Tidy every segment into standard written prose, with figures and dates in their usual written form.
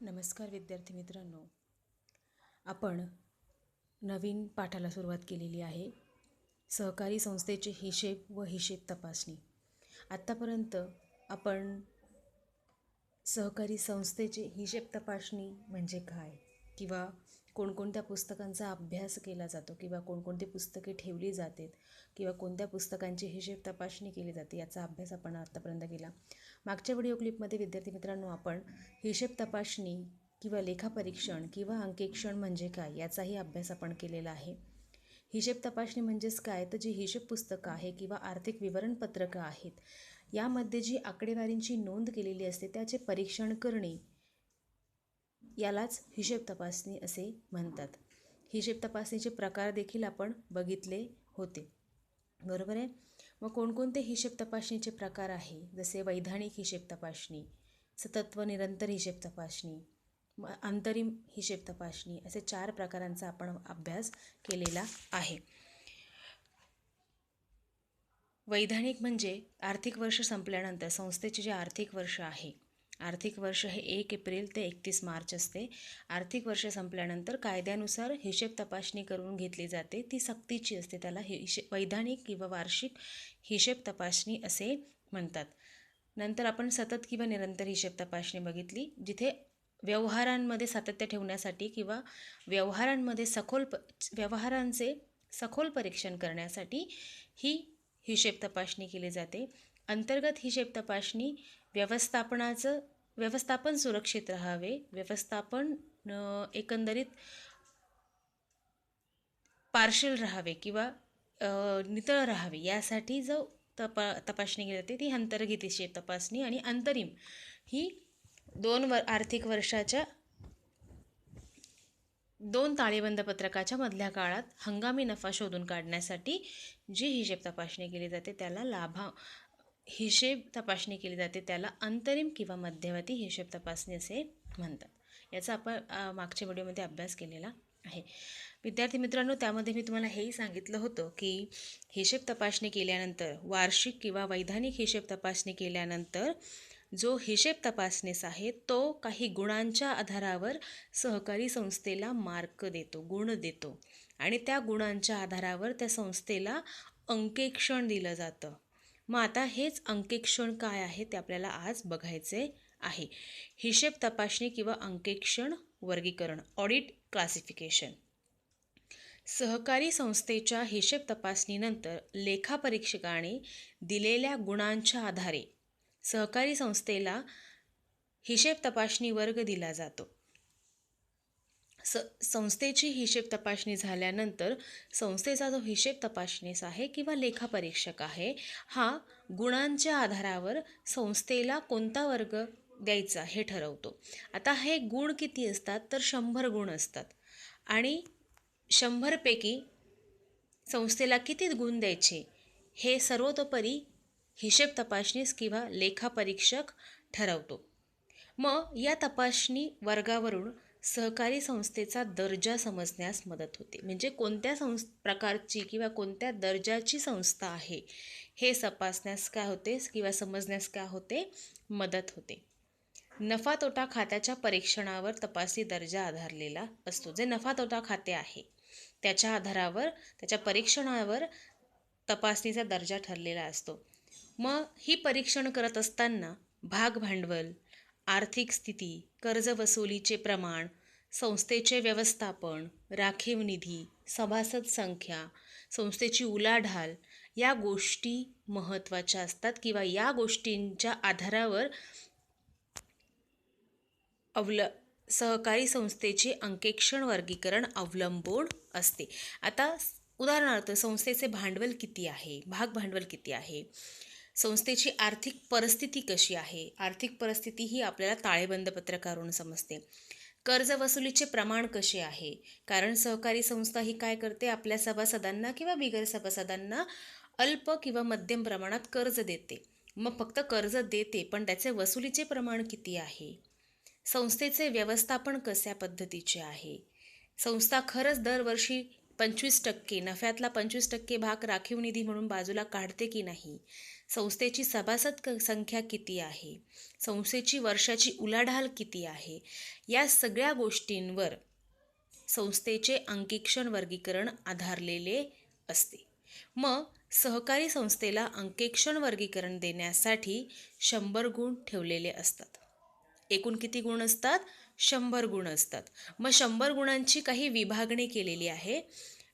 नमस्कार विद्यार्थी मित्रांनो, आपण नवीन पाठाला सुरुवात केलेली आहे. सहकारी संस्थेचे हिशेब व हिशेब तपासणी. आत्तापर्यंत आपण सहकारी संस्थेचे हिशेब तपासणी म्हणजे काय, किंवा कोणकोणत्या पुस्तकांचा अभ्यास केला जातो, किंवा कोणकोणती पुस्तके ठेवली जातात, किंवा कोणत्या पुस्तकांची हिशेब तपासणी केली जाते याचा अभ्यास आपण आत्तापर्यंत केला. मागच्या व्हिडिओ क्लिपमध्ये विद्यार्थी मित्रांनो आपण हिशेब तपासणी किंवा लेखापरीक्षण किंवा अंकेक्षण म्हणजे काय याचाही अभ्यास आपण केलेला आहे. हिशेब तपासणी म्हणजेच काय, तर जी हिशेब पुस्तकं आहे किंवा आर्थिक विवरणपत्रकं आहेत यामध्ये जी आकडेवारींची नोंद केलेली असते त्याचे परीक्षण करणे यालाच हिशेब तपासणी असे म्हणतात. हिशेब तपासणीचे प्रकार देखील आपण बघितले होते, बरोबर आहे. मग कोणकोणते हिशेब तपासणीचे प्रकार आहे, जसे वैधानिक हिशेब तपासणी, सतत व निरंतर हिशेब तपासणी, अंतरिम हिशेब तपासणी, असे 4 प्रकारांचा आपण अभ्यास केलेला आहे. वैधानिक म्हणजे आर्थिक वर्ष संपल्यानंतर संस्थेचे जे आर्थिक वर्ष आहे, आर्थिक वर्ष हे 1 एप्रिल ते 31 मार्च असते. आर्थिक वर्ष संपल्यानंतर कायद्यानुसार हिशेब तपासणी करून घेतली जाते, ती सक्तीची असते. त्याला वैधानिक किंवा वार्षिक हिशेब तपासणी असे म्हणतात. नंतर आपण सतत किंवा निरंतर हिशेब तपासणी बघितली, जिथे व्यवहारांमध्ये सातत्य ठेवण्यासाठी किंवा व्यवहारांचे सखोल परीक्षण करण्यासाठी ही हिशेब तपासणी केली जाते. अंतर्गत हिशेब तपासणी व्यवस्थापन सुरक्षित राहावे, व्यवस्थापन एकंदरीत पार्शल राहावे किंवा नितळ राहावे यासाठी जो तपासणी केली जाते ती अंतर्गत हिशेब तपासणी. आणि अंतरिम ही 2 आर्थिक वर्षाच्या 2 ताळेबंद पत्रकाच्या मधल्या काळात हंगामी नफा शोधून काढण्यासाठी जी हिशेब तपासणी केली जाते त्याला हिशेब तपासणी केली जाते त्याला अंतरिम किंवा मध्यवर्ती हिशेब तपासणी असे म्हणतात. याचा आपण मागच्या व्हिडिओमध्ये अभ्यास केलेला आहे. विद्यार्थी मित्रांनो, त्यामध्ये मी तुम्हाला हेही सांगितलं होतं की हिशेब तपासणी केल्यानंतर, वार्षिक किंवा वैधानिक हिशेब तपासणी केल्यानंतर जो हिशेब तपासणीस आहे तो काही गुणांच्या आधारावर सहकारी संस्थेला मार्क देतो, गुण देतो, आणि त्या गुणांच्या आधारावर त्या संस्थेला अंकेक्षण दिलं जातं. मग आता हेच अंकेक्षण काय आहे ते आपल्याला आज बघायचे आहे. हिशेब तपासणी किंवा अंकेक्षण वर्गीकरण, ऑडिट क्लासिफिकेशन. सहकारी संस्थेच्या हिशेब तपासणीनंतर लेखापरीक्षकाने दिलेल्या गुणांच्या आधारे सहकारी संस्थेला हिशेब तपासणी वर्ग दिला जातो. संस्थेची हिशेब तपासणी झाल्यानंतर संस्थेचा जो हिशेब तपासणीस आहे किंवा लेखापरीक्षक आहे हा गुणांच्या आधारावर संस्थेला कोणता वर्ग द्यायचा हे ठरवतो. आता हे गुण किती असतात, तर 100 गुण असतात, आणि 100 पैकी संस्थेला किती गुण द्यायचे हे सर्वतोपरी हिशेब तपासणीस किंवा लेखापरीक्षक ठरवतो. मग या तपासणी वर्गावरून सहकारी संस्थेचा दर्जा समजण्यास मदत होते. म्हणजे कोणत्या प्रकारची किंवा कोणत्या दर्जाची संस्था आहे हे तपासण्यास काय होते किंवा समजण्यास काय होते, मदत होते. नफा तोटा खात्याच्या परीक्षणावर तपासणी दर्जा आधारलेला असतो. जे नफा तोटा खाते आहे त्याच्या आधारावर, त्याच्या परीक्षणावर तपासणीचा दर्जा ठरलेला असतो. मग ही परीक्षण करत असताना भाग भांडवल, आर्थिक स्थिती, कर्ज वसुलीचे प्रमाण, संस्थेचे व्यवस्थापन, राखीव निधी, सभासद संख्या, संस्थेची उलाढाल या गोष्टी महत्त्वाच्या असतात, किंवा या गोष्टींच्या आधारावर सहकारी संस्थेचे अंकेक्षण वर्गीकरण अवलंबून असते. आता उदाहरणार्थ संस्थेचे भांडवल किती आहे, भाग भांडवल किती आहे, संस्थेची आर्थिक परिस्थिती कशी आहे, आर्थिक परिस्थिती ही आपल्याला ताळेबंद पत्रकावरून समजते. कर्ज वसुलीचे प्रमाण कसे आहे, कारण सहकारी संस्था ही काय करते, आपल्या सभासदांना किंवा बिगर सभासदांना अल्प किंवा मध्यम प्रमाणात कर्ज देते. मग फक्त कर्ज देते पण त्याचे वसुलीचे प्रमाण किती आहे, संस्थेचे व्यवस्थापन कशा पद्धतीचे आहे, संस्था खरंच दरवर्षी 25% नफ्यातला 25% भाग राखीव निधी म्हणून बाजूला काढते की नाही, संस्थेची सभासद संख्या किती आहे, संस्थेची वर्षाची उलाढाल किती आहे, या सगळ्या गोष्टींवर संस्थेचे अंकेक्षण वर्गीकरण आधारलेले असते. मग सहकारी संस्थेला अंकेक्षण वर्गीकरण देण्यासाठी 100 गुण ठेवलेले असतात. एकूण किती गुण असतात? 100 गुण असतात. मग 100 गुणांची काही विभागणी केलेली आहे,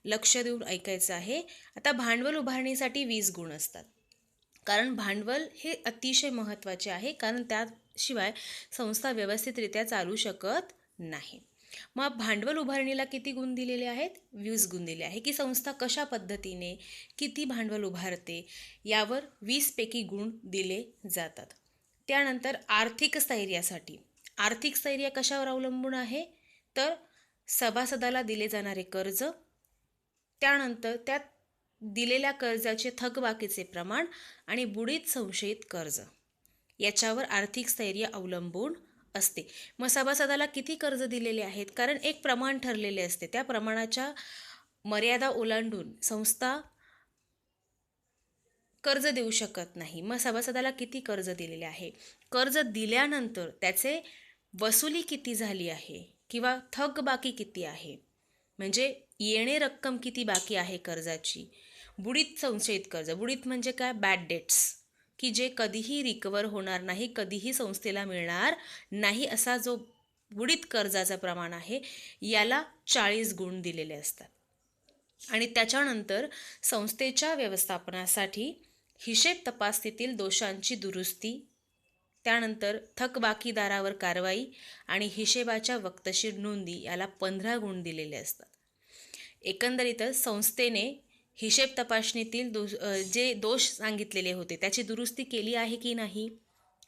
लक्ष देऊन ऐकायचं आहे. आता भांडवल उभारणीसाठी 20 गुण असतात, कारण भांडवल हे अतिशय महत्त्वाचे आहे, कारण त्याशिवाय संस्था व्यवस्थितरित्या चालू शकत नाही. मग भांडवल उभारणीला किती गुण दिलेले आहेत? 20 गुण दिले आहे, की संस्था कशा पद्धतीने किती भांडवल उभारते यावर 20 पैकी गुण दिले जातात. त्यानंतर आर्थिक स्थैर्यासाठी, आर्थिक स्थैर्य कशावर अवलंबून आहे? तर सभासदाला दिले जाणारे कर्ज, त्यानंतर त्यात दिलेल्या कर्जाचे थकबाकीचे प्रमाण आणि बुडीत संशयित कर्ज याच्यावर आर्थिक स्थैर्य अवलंबून असते. मग सभासदाला किती कर्ज दिलेले आहेत? कारण एक प्रमाण ठरलेले असते, त्या प्रमाणाच्या मर्यादा ओलांडून संस्था कर्ज देऊ शकत नाही. मग सभासदाला किती कर्ज दिलेले आहे, कर्ज दिल्यानंतर त्याचे वसुली किती झाली आहे किंवा थकबाकी किती आहे, म्हणजे येणे रक्कम किती बाकी आहे कर्जाची, बुडीत संशयित कर्ज, बुडीत म्हणजे काय? बॅड डेट्स, की जे कधीही रिकवर होणार नाही, कधीही संस्थेला मिळणार नाही, असा जो बुडीत कर्जाचं प्रमाण आहे याला 40 गुण दिलेले असतात. आणि त्याच्यानंतर संस्थेच्या व्यवस्थापनासाठी हिशेब तपासणीतील दोषांची दुरुस्ती, त्यानंतर थकबाकीदारावर कारवाई आणि हिशेबाच्या वक्तशीर नोंदी याला 15 गुण दिलेले असतात. एकंदरीतच संस्थेने हिशेब तपासणीतील जे दोष सांगितलेले होते त्याची दुरुस्ती केली आहे की नाही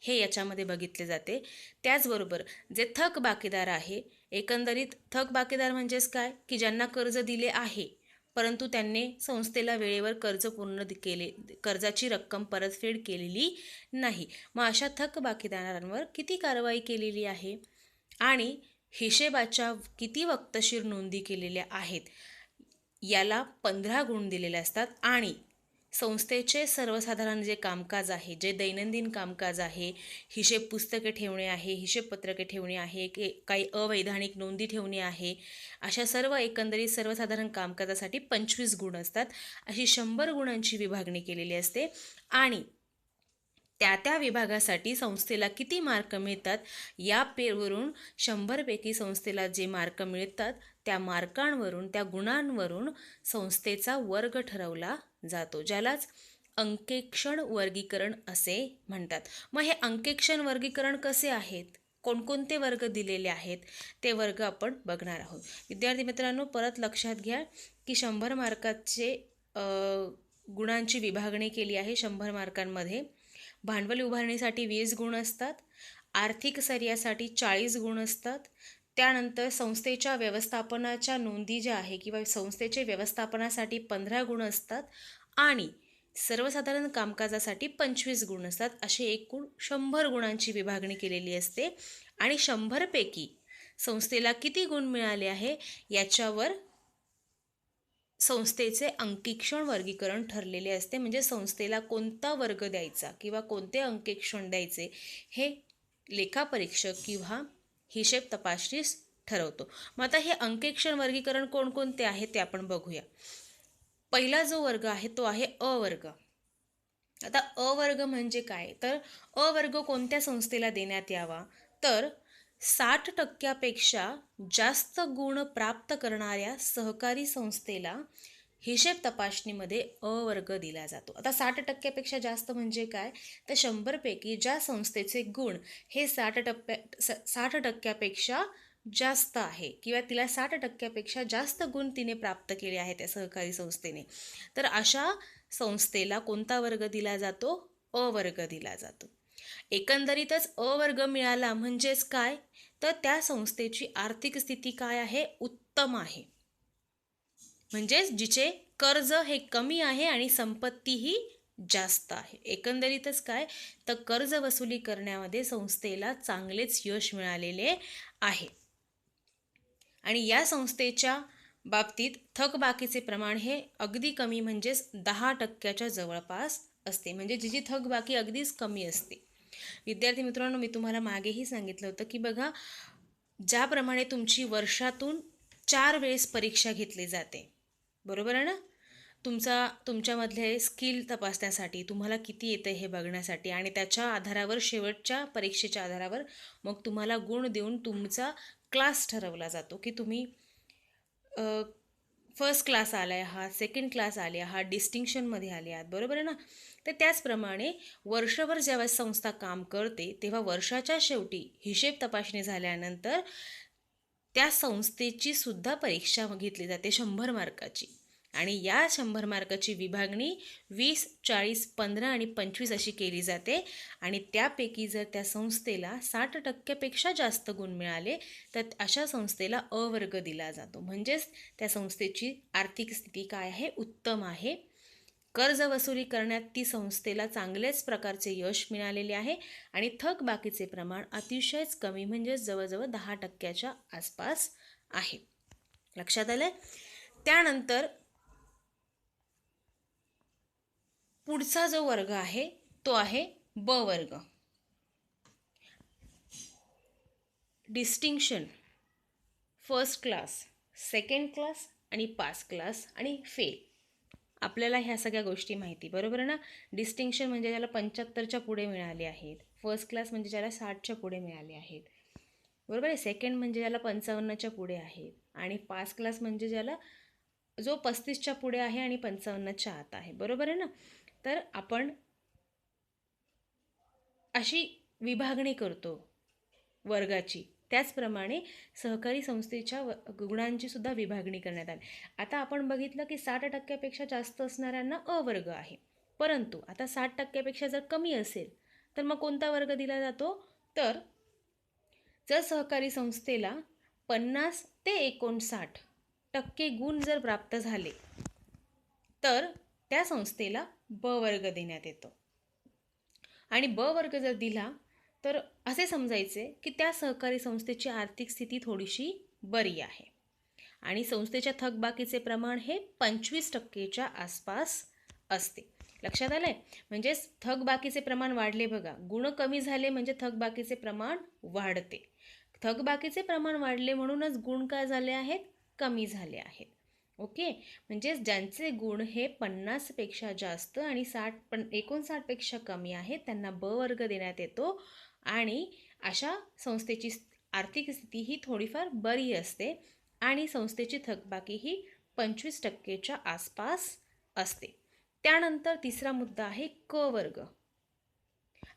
हे याच्यामध्ये बघितले जाते. त्याचबरोबर जे थकबाकीदार आहे, एकंदरीत थकबाकीदार म्हणजेच काय, की ज्यांना कर्ज दिले आहे परंतु त्यांनी संस्थेला वेळेवर कर्ज पूर्ण केले, कर्जाची रक्कम परतफेड केलेली नाही, मग अशा थकबाकीदारांवर किती कारवाई केलेली आहे आणि हिशेबाच्या किती वक्तशीर नोंदी केलेल्या आहेत याला 15 गुण दिलेले असतात. आणि संस्थेचे सर्वसाधारण जे कामकाज आहे, जे दैनंदिन कामकाज आहे, हिशेब पुस्तके ठेवणे आहे, हिशेबपत्रके ठेवणे आहे, काही अवैधानिक नोंदी ठेवणे आहे, अशा सर्व एकंदरीत सर्वसाधारण कामकाजासाठी 25 गुण असतात. अशी 100 गुणांची विभागणी केलेली असते. आणि त्या विभागासाठी संस्थेला किती मार्क मिळतात या पेवरून 100 पैकी संस्थेला जे मार्क मिळतात त्या मार्कांवरून, त्या गुणांवरून संस्थेचा वर्ग ठरवला जातो, ज्यालाच अंकेक्षण वर्गीकरण असे म्हणतात. मग हे अंकेक्षण वर्गीकरण कसे आहेत, कोणकोणते वर्ग दिलेले आहेत ते वर्ग आपण बघणार आहोत. विद्यार्थी मित्रांनो, परत लक्षात घ्या की 100 मार्काचे गुणांची विभागणी केली आहे. 100 मार्कांमध्ये भांडवल उभारणीसाठी 20 गुण असतात, आर्थिक स्थैर्यासाठी 40 गुण असतात, त्यानंतर संस्थेच्या व्यवस्थापनाच्या नोंदी ज्या आहे किंवा संस्थेचे व्यवस्थापनासाठी 15 गुण असतात आणि सर्वसाधारण कामकाजासाठी 25 गुण असतात. असे एकूण 100 गुणांची विभागणी केलेली असते. आणि 100 पैकी संस्थेला किती गुण मिळाले आहे याच्यावर संस्थेचे अंकेक्षण वर्गीकरण ठरलेले असते, म्हणजे संस्थेला कोणता वर्ग द्यायचा किंवा कोणते अंकेक्षण द्यायचे हे लेखापरीक्षक किंवा हिशेब तपासनीस ठरवतो. मग आता हे अंकेक्षण वर्गीकरण कोणकोणते आहे ते आपण बघूया. पहिला जो वर्ग आहे तो आहे अ वर्ग. आता अ वर्ग म्हणजे काय, तर अ वर्ग कोणत्या संस्थेला देण्यात यावा, तर 60% जास्त गुण प्राप्त करणाऱ्या सहकारी संस्थेला हिशेब तपासणीमध्ये अ वर्ग दिला जातो. आता 60% जास्त म्हणजे काय, तर 100 पैकी ज्या संस्थेचे गुण हे 60% जास्त आहे किंवा तिला 60% जास्त गुण तिने प्राप्त केले आहे त्या सहकारी संस्थेने, तर अशा संस्थेला कोणता वर्ग दिला जातो, अ वर्ग दिला जातो. एकंदरीतच अ वर्ग मिळाला म्हणजेच काय, तर त्या संस्थेची आर्थिक स्थिती काय आहे, उत्तम आहे, म्हणजेच जिचे कर्ज हे कमी आहे आणि संपत्तीही जास्त आहे. एकंदरीतच काय, तर कर्ज वसुली करण्यामध्ये संस्थेला चांगलेच यश मिळालेले आहे. आणि या संस्थेच्या बाबतीत थकबाकीचे प्रमाण हे अगदी कमी म्हणजेच 10% जवळपास असते. म्हणजे जी थकबाकी अगदीच कमी असते. विद्यार्थी मित्रांनो, मी तुम्हाला मागेही सांगितलं होतं की बघा, ज्याप्रमाणे तुमची वर्षातून 4 वेळेस परीक्षा घेतली जाते, बरोबर आहे ना? तुमच्यामधले स्किल तपासण्यासाठी, तुम्हाला किती येतं हे बघण्यासाठी, आणि त्याच्या आधारावर शेवटच्या परीक्षेच्या आधारावर मग तुम्हाला गुण देऊन तुमचा क्लास ठरवला जातो की तुम्ही फर्स्ट क्लास आले आहात, सेकंड क्लास आले आहात, डिस्टिंक्शनमध्ये आले आहात, बरोबर आहे ना? तर त्याचप्रमाणे वर्षभर जेव्हा संस्था काम करते तेव्हा वर्षाच्या शेवटी हिशेब तपासणी झाल्यानंतर त्या संस्थेची सुद्धा परीक्षा घेतली जाते 100 मार्काची. आणि या 100 मार्काची विभागणी 20, 40, 15 आणि 25 अशी केली जाते. आणि त्यापैकी जर त्या संस्थेला 60% जास्त गुण मिळाले तर अशा संस्थेला अ वर्ग दिला जातो. म्हणजेच त्या संस्थेची आर्थिक स्थिती काय आहे? उत्तम आहे. कर्ज वसुली करण्यात ती संस्थेला चांगल्याच प्रकारचे यश मिळालेले आहे आणि थकबाकीचे प्रमाण अतिशयच कमी म्हणजे जवळजवळ 10% आसपास आहे. लक्षात आलं? त्यानंतर पुढचा जो वर्ग आहे तो आहे ब वर्ग. Distinction, first class, second class आणि पास क्लास आणि फेल. आपल्याला ह्या सगळ्या गोष्टी माहिती, बरोबर ना? डिस्टिंक्शन म्हणजे ज्याला 75च्या पुढे मिळाले आहेत, फर्स्ट क्लास म्हणजे ज्याला 60च्या पुढे मिळाले आहेत, बरोबर आहे. सेकंड म्हणजे ज्याला 55च्या पुढे आहेत, आणि पास क्लास म्हणजे ज्याला जो 35च्या पुढे आहे आणि 55च्या आत आहे, बरोबर आहे ना? तर आपण अशी विभागणी करतो वर्गाची. त्याचप्रमाणे सहकारी संस्थेच्या गुणांची सुद्धा विभागणी करण्यात आली. आता आपण बघितलं की 60%पेक्षा जास्त असणाऱ्यांना अ वर्ग आहे. परंतु आता 60%पेक्षा जर कमी असेल तर मग कोणता वर्ग दिला जातो? तर जर सहकारी संस्थेला 50 ते 59% गुण जर प्राप्त झाले तर त्या संस्थेला ब वर्ग देण्यात येतो. आणि ब वर्ग जर दिला तर असे समजायचे की त्या सहकारी संस्थेची आर्थिक स्थिती थोडीशी बरी आहे आणि संस्थेच्या थकबाकीचे प्रमाण हे 25%च्या आसपास असते. लक्षात आलंय? म्हणजेच थकबाकीचे प्रमाण वाढले बघा. गुण कमी झाले म्हणजे थकबाकीचे प्रमाण वाढते. थकबाकीचे प्रमाण वाढले म्हणूनच गुण काय झाले आहेत? कमी झाले आहेत. ओके. म्हणजे ज्यांचे गुण हे 50पेक्षा जास्त आणि 59पेक्षा कमी आहेत त्यांना ब वर्ग देण्यात येतो. आणि अशा संस्थेची आर्थिक स्थिती ही थोडीफार बरी असते आणि संस्थेची थकबाकी ही 25%च्या आसपास असते. त्यानंतर तिसरा मुद्दा आहे क वर्ग.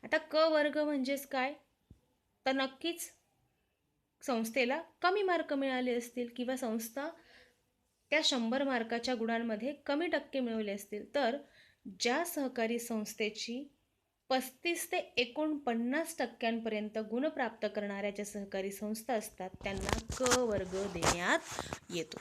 आता क वर्ग म्हणजेच काय? तर नक्कीच संस्थेला कमी मार्क मिळाले असतील किंवा संस्था त्या 100 मार्काच्या गुणांमध्ये कमी टक्के मिळवले असतील तर ज्या सहकारी संस्थेची 35 ते 49% गुण प्राप्त करणाऱ्या ज्या सहकारी संस्था असतात त्यांना क वर्ग देण्यात येतो.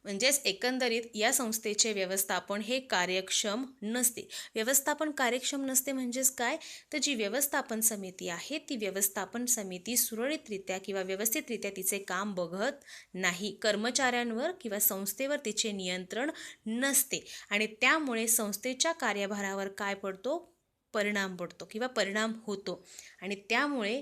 म्हणजेच एकंदरीत या संस्थेचे व्यवस्थापन हे कार्यक्षम नसते. व्यवस्थापन कार्यक्षम नसते म्हणजेच काय? तर जी व्यवस्थापन समिती आहे ती व्यवस्थापन समिती सुरळीतरित्या किंवा व्यवस्थितरित्या तिचे काम बघत नाही. कर्मचाऱ्यांवर किंवा संस्थेवर तिचे नियंत्रण नसते आणि त्यामुळे संस्थेच्या कार्यभारावर काय पडतो? परिणाम पडतो किंवा परिणाम होतो. आणि त्यामुळे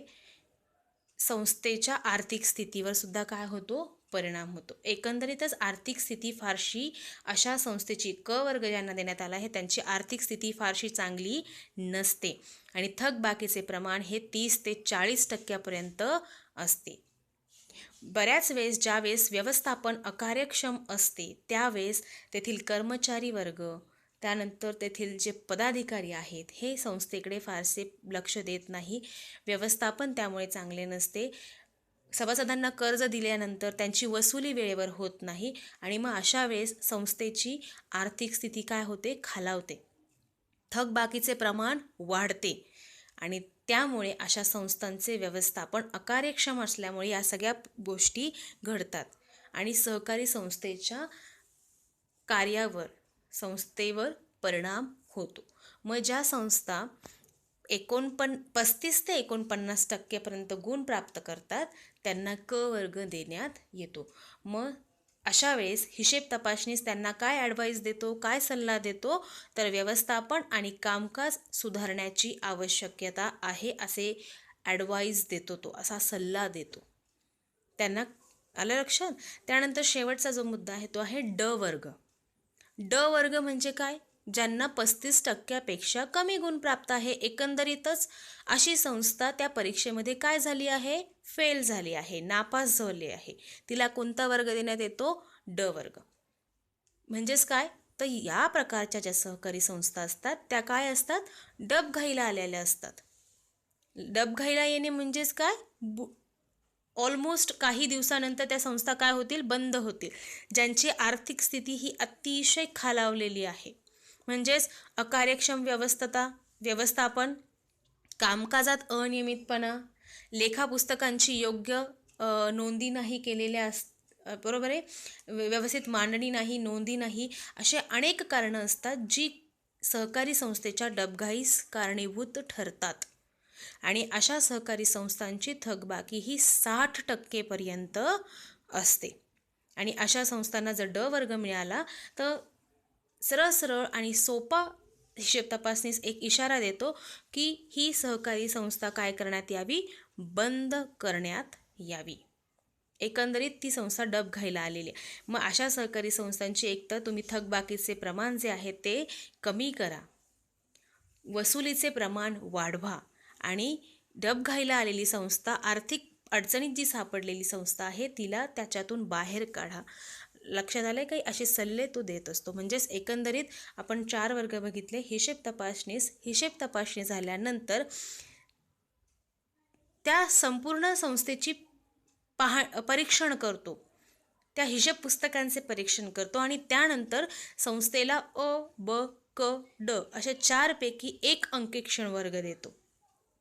संस्थेच्या आर्थिक स्थितीवर सुद्धा काय होतो? परिणाम होतो. एकंदरीतच आर्थिक स्थिती फारशी अशा संस्थेची क वर्ग ज्यांना देण्यात आला आहे त्यांची आर्थिक स्थिती फारशी चांगली नसते आणि थकबाकीचे प्रमाण हे 30 ते 40% असते. बऱ्याच वेळेस ज्यावेळेस व्यवस्थापन अकार्यक्षम असते त्यावेळेस तेथील कर्मचारी वर्ग, त्यानंतर तेथील जे पदाधिकारी आहेत हे संस्थेकडे फारसे लक्ष देत नाही. व्यवस्थापन त्यामुळे चांगले नसते. सभासदांना कर्ज दिल्यानंतर त्यांची वसुली वेळेवर होत नाही आणि मग अशा वेळेस संस्थेची आर्थिक स्थिती काय होते? खालावते. थकबाकीचे प्रमाण वाढते आणि त्यामुळे अशा संस्थांचे व्यवस्थापन अकार्यक्षम असल्यामुळे या सगळ्या गोष्टी घडतात आणि सहकारी संस्थेच्या कार्यावर, संस्थेवर परिणाम होतो. मग ज्या संस्था 35 ते 49% गुण प्राप्त करतात त्यांना क वर्ग देण्यात येतो. मग अशा वेळेस हिशेब तपासनीस त्यांना काय ॲडवाईस देतो, काय सल्ला देतो, तर व्यवस्थापन आणि कामकाज सुधारण्याची आवश्यकता आहे असे ॲडवाईस देतो, तो असा सल्ला देतो त्यांना. आलं लक्षात? त्यानंतर शेवटचा जो मुद्दा आहे तो आहे ड वर्ग. ड वर्ग म्हणजे काय? ज्यांना 35% कमी गुण प्राप्त आहे. एकंदरीतच अशी संस्था त्या परीक्षेमध्ये काय झाली आहे? फेल झाली आहे, नापास झाली आहे. तिला कोणता वर्ग देण्यात येतो? ड वर्ग. म्हणजेच काय? तर या प्रकारच्या ज्या सहकारी संस्था असतात त्या काय असतात? डबघाईला आलेल्या असतात. डबघाईला येणे म्हणजेच काय? ऑलमोस्ट काही दिवसानंतर त्या संस्था काय होतील? बंद होतील. ज्यांची आर्थिक स्थिती ही अतिशय खालावलेली आहे. म्हणजेच अकार्यक्षम व्यवस्थापन, कामकाजात अनियमितपणा, लेखापुस्तकांची योग्य नोंदी नाही केलेल्या बरोबर आहे, व्यवस्थित मांडणी नाही, नोंदी नाही, असे अनेक कारणं असतात जी सहकारी संस्थेच्या डबघाईस कारणीभूत ठरतात. आणि अशा सहकारी संस्थांची थकबाकी ही 60% असते. आणि अशा संस्थांना जर ड वर्ग मिळाला तर सरळ आणि सोपा हिशेब तपासणीस एक इशारा देतो की ही सहकारी संस्था काय करण्यात यावी? बंद करण्यात यावी. एकंदरीत ती संस्था डबघाईला आलेली आहे. मग अशा सहकारी संस्थांची एकतर तुम्ही थकबाकीचे प्रमाण जे आहे ते कमी करा, वसुलीचे प्रमाण वाढवा आणि डबघाईला आलेली संस्था, आर्थिक अडचणीत जी सापडलेली संस्था आहे तिला त्याच्यातून बाहेर काढा. लक्षात आले काही? असे सल्ले तो देत असतो. म्हणजेच एकंदरीत आपण 4 वर्ग बघितले. हिशेब तपासणी झाल्यानंतर त्या संपूर्ण संस्थेची परीक्षण करतो, त्या हिशेब पुस्तकांचे परीक्षण करतो आणि त्यानंतर संस्थेला अ, ब, क, ड अशा 4 पैकी 1 अंकेक्षण वर्ग देतो.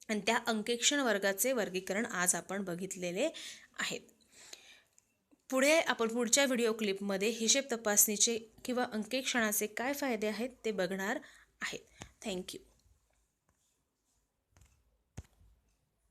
आणि त्या अंकेक्षण वर्गाचे वर्गीकरण आज आपण बघितलेले आहेत. पुढे आपण पुढच्या व्हिडिओ क्लिपमध्ये हिशेब तपासणीचे किंवा अंकेक्षणाचे काय फायदे आहेत ते बघणार आहेत. थँक्यू.